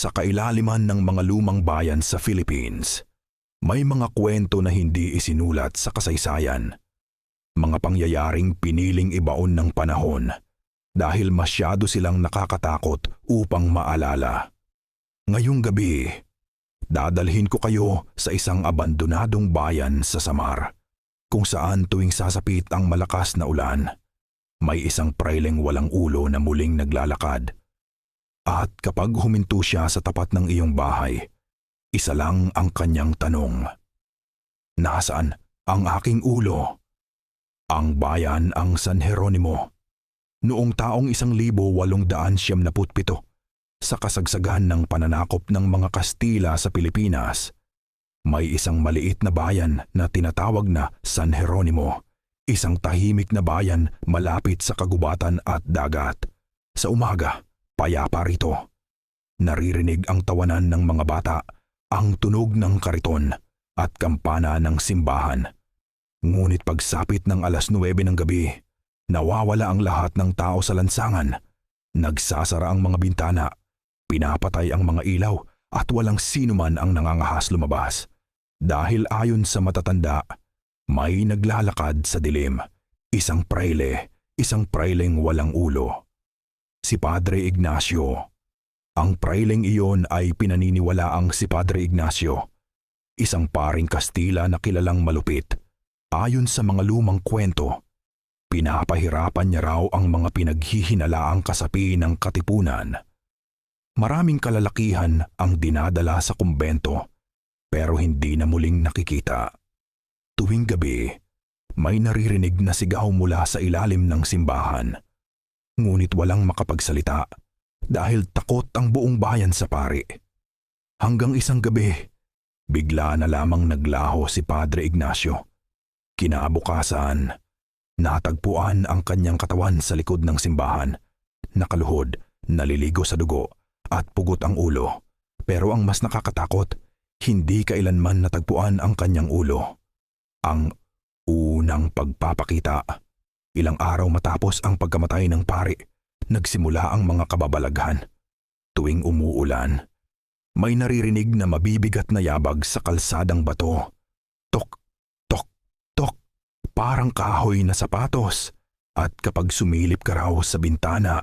Sa kailaliman ng mga lumang bayan sa Philippines, may mga kwento na hindi isinulat sa kasaysayan. Mga pangyayaring piniling ibaon ng panahon dahil masyado silang nakakatakot upang maalala. Ngayong gabi, dadalhin ko kayo sa isang abandonadong bayan sa Samar, kung saan tuwing sasapit ang malakas na ulan, may isang praileng walang ulo na muling naglalakad. At kapag huminto siya sa tapat ng iyong bahay, isa lang ang kanyang tanong. Nasaan ang aking ulo? Ang bayan ang San Jeronimo. Noong taong 1897, sa kasagsagan ng pananakop ng mga Kastila sa Pilipinas, may isang maliit na bayan na tinatawag na San Jeronimo, isang tahimik na bayan malapit sa kagubatan at dagat. Sa umaga, payapa rito. Naririnig ang tawanan ng mga bata, ang tunog ng kariton at kampana ng simbahan. Ngunit pagsapit ng 9:00 ng gabi, nawawala ang lahat ng tao sa lansangan. Nagsasara ang mga bintana, pinapatay ang mga ilaw at walang sino man ang nangangahas lumabas. Dahil ayon sa matatanda, may naglalakad sa dilim. Isang praileng walang ulo. Si Padre Ignacio. Ang praileng iyon ay pinaniniwalaang si Padre Ignacio, isang paring Kastila na kilalang malupit. Ayon sa mga lumang kwento, pinapahirapan niya raw ang mga pinaghihinalaang kasapi ng katipunan. Maraming kalalakihan ang dinadala sa kumbento pero hindi na muling nakikita. Tuwing gabi, may naririnig na sigaw mula sa ilalim ng simbahan. Ngunit walang makapagsalita dahil takot ang buong bayan sa pari. Hanggang isang gabi, bigla na lamang naglaho si Padre Ignacio. Kinabukasan, natagpuan ang kanyang katawan sa likod ng simbahan. Nakaluhod, naliligo sa dugo at pugot ang ulo. Pero ang mas nakakatakot, hindi kailanman natagpuan ang kanyang ulo. Ang unang pagpapakita. Ilang araw matapos ang pagkamatay ng pari, nagsimula ang mga kababalaghan. Tuwing umuulan, may naririnig na mabibigat na yabag sa kalsadang bato. Tok, tok, tok, parang kahoy na sapatos. At kapag sumilip ka raw sa bintana,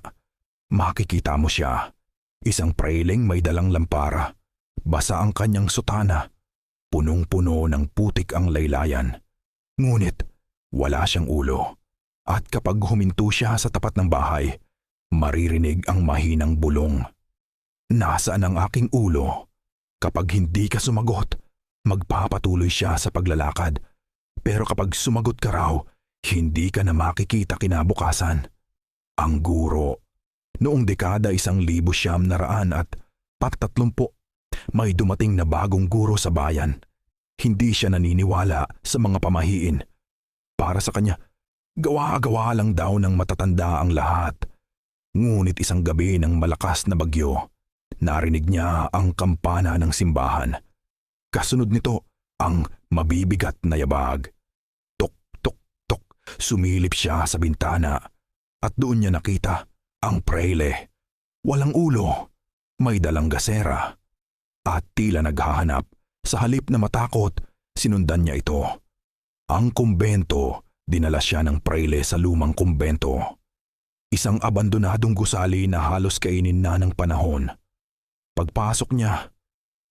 makikita mo siya. Isang praileng may dalang lampara. Basa ang kanyang sutana. Punong-puno ng putik ang laylayan. Ngunit wala siyang ulo. At kapag huminto siya sa tapat ng bahay, maririnig ang mahinang bulong. Nasaan ang aking ulo? Kapag hindi ka sumagot, magpapatuloy siya sa paglalakad. Pero kapag sumagot ka raw, hindi ka na makikita kinabukasan. Ang guro. Noong dekada 1930, may dumating na bagong guro sa bayan. Hindi siya naniniwala sa mga pamahiin. Para sa kanya, gawa-gawa lang daw ng matatanda ang lahat. Ngunit isang gabi ng malakas na bagyo, narinig niya ang kampana ng simbahan. Kasunod nito, ang mabibigat na yabag. Tok, tok, tok, sumilip siya sa bintana at doon niya nakita ang praile. Walang ulo, may dalang gasera. At tila naghahanap, sa halip na matakot, sinundan niya ito. Ang kumbento, dinala siya ng praile sa lumang kumbento. Isang abandonadong gusali na halos kainin na ng panahon. Pagpasok niya,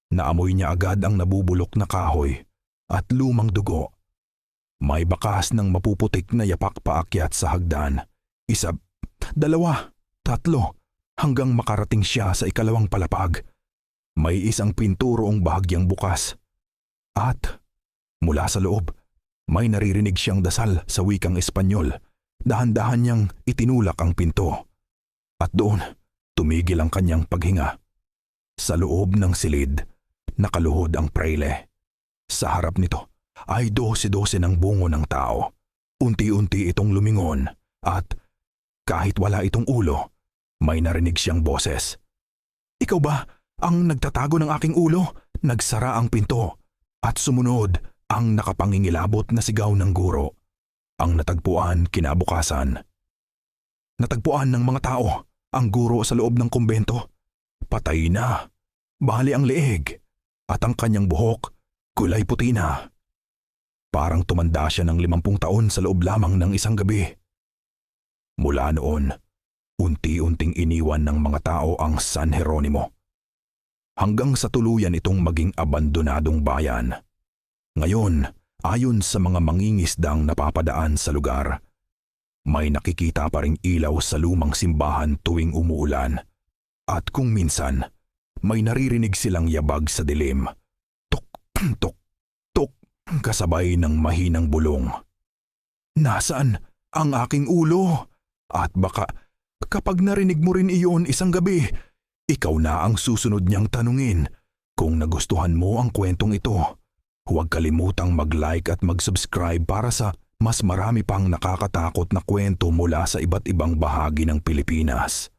naamoy niya agad ang nabubulok na kahoy at lumang dugo. May bakas ng mapuputik na yapak paakyat sa hagdan. 1, 2, 3, hanggang makarating siya sa ikalawang palapag. May isang pinturo ang bahagyang bukas. At mula sa loob, may naririnig siyang dasal sa wikang Espanyol. Dahan-dahan niyang itinulak ang pinto. At doon, tumigil ang kanyang paghinga. Sa loob ng silid, nakaluhod ang praile. Sa harap nito ay 12 ng bungo ng tao. Unti-unti itong lumingon at kahit wala itong ulo, may narinig siyang boses. "Ikaw ba ang nagtatago ng aking ulo?" Nagsara ang pinto at sumunod ang nakapangingilabot na sigaw ng guro. Ang natagpuan kinabukasan. Natagpuan ng mga tao ang guro sa loob ng kumbento. Patay na. bali ang leeg, at ang kanyang buhok kulay puti na. Parang tumanda siya ng 50 taon sa loob lamang ng isang gabi. Mula noon, unti-unting iniwan ng mga tao ang San Jeronimo. Hanggang sa tuluyan itong maging abandonadong bayan. Ngayon, ayon sa mga mangingisdang napapadaan sa lugar, may nakikita pa ring ilaw sa lumang simbahan tuwing umuulan. At kung minsan, may naririnig silang yabag sa dilim. Tuk, tuk, tuk, kasabay ng mahinang bulong. Nasaan ang aking ulo? At baka kapag narinig mo rin iyon isang gabi, ikaw na ang susunod niyang tanungin. Kung nagustuhan mo ang kwentong ito, huwag kalimutang mag-like at mag-subscribe para sa mas marami pang nakakatakot na kwento mula sa iba't ibang bahagi ng Pilipinas.